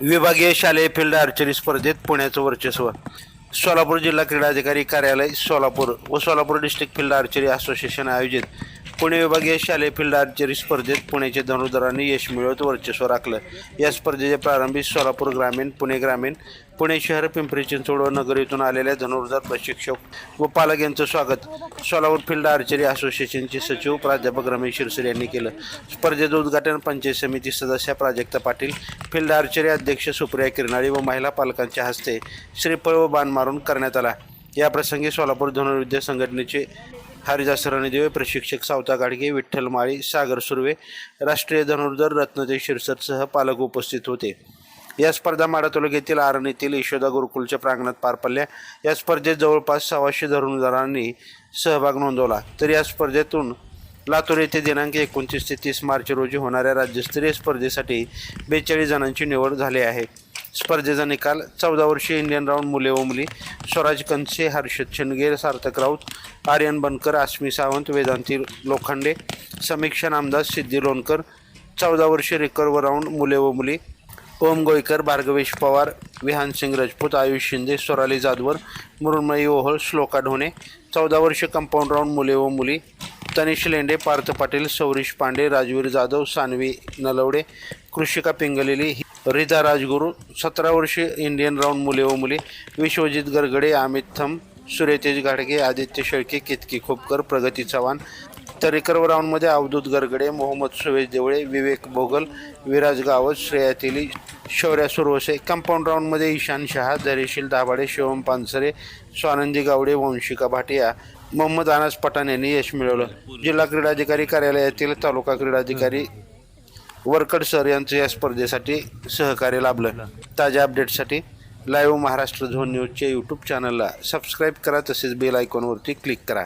विभागीय शालेय field archery स्पर्धेत पुण्याचं वर्चस्व. सोलापूर जिल्हा क्रीडा अधिकारी कार्यालय सोलापूर व Solapur district field archery association आयोजित पुणे विभागीय शालेय फील्ड आर्चरी स्पर्धेत पुण्याच्या धनुर्धरांनी यश मिळवत वर्चस्व राखलं. या स्पर्धेच्या प्रारंभी सोलापूर ग्रामीण, पुणे ग्रामीण, पुणे शहर, पिंपरी चिंचवड व नगर येथून आलेल्या धनुर्धर प्रशिक्षक व पालक यांचं स्वागत सोलापूर फील्ड आर्चरी असोसिएशनचे सचिव प्राध्यापक रमेश शिरसरे यांनी केलं. स्पर्धेचं उद्घाटन पंचायत समिती सदस्य प्राजक्ता पाटील, फील्ड आर्चरी अध्यक्ष सुप्रिया किरणाळी व महिला पालकांच्या हस्ते श्रीफळ व बाण मारून करण्यात आला. याप्रसंगी सोलापूर धनुर्विद्या संघटनेचे हरिदास रणदिवे, प्रशिक्षक सावता गाडगे, विठ्ठल माळी, सागर सुर्वे, राष्ट्रीय धनुर्धर रत्नदेव शिरसटसह पालक उपस्थित होते. या स्पर्धा माढा तालुक्यातील आरण येथील यशोदा गुरुकुलच्या प्रांगणात पार पडल्या. या स्पर्धेत जवळपास 600 धनुर्धरांनी सहभाग नोंदवला. तर या स्पर्धेतून लातूर येथे दिनांक 29 ते 30 मार्च रोजी होणाऱ्या राज्यस्तरीय स्पर्धेसाठी 42 जणांची निवड झाली आहे. स्पर्धेचा निकाल 14 वर्षीय इंडियन राऊंड मुले व मुली स्वराज कंसे, हर्षद शनगेर, सार्थक राऊत, आर्यन बनकर, आश्मी सावंत, वेदांती लोखंडे, समीक्षा नामदास, सिद्धी लोणकर. 14 वर्षीय रिकर्व राऊंड मुले व मुली ओम गोयकर, भार्गवेश पवार, विहान सिंग राजपूत, आयुष शिंदे, सोराली जाधवर, मृण्मयी ओहळ, श्लोका ढोणे. 14 वर्षीय कंपाऊंड राऊंड मुले व मुली तनिष लेंडे, पार्थ पाटील, सौरीश पांडे, राजवीर जाधव, सानवी नलवडे, कृषिका पिंगलेली, रिता राजगुरू. 17 वर्षीय इंडियन राऊंड मुले व मुली विश्वजित गरगडे, अमित थम, सूर्यतेज गाडगे, आदित्य शेळके, केतकी खोपकर, प्रगती चव्हाण. तर रिकर्व राऊंडमध्ये अवधूत गरगडे, मोहम्मद सुवेज देवळे, विवेक भोगल, विराज गावत, श्रेया तेली, शौर्या सुरवसे. कंपाऊंड राऊंडमध्ये ईशान शहा, धैर्यशील दाभाडे, शिवम पानसरे, स्वानंदी गावडे, वंशिका भाटिया, मोहम्मद अनास पठाण यांनी यश मिळवलं. जिल्हा क्रीडाधिकारी कार्यालयातील तालुका क्रीडाधिकारी वरकड सर यांचं या स्पर्धेसाठी सहकार्य लाभलं. ताज्या अपडेट्ससाठी लाईव्ह महाराष्ट्र झोन न्यूजच्या यूट्यूब चॅनलला सबस्क्राईब करा, तसेच बेल आयकॉनवरती क्लिक करा.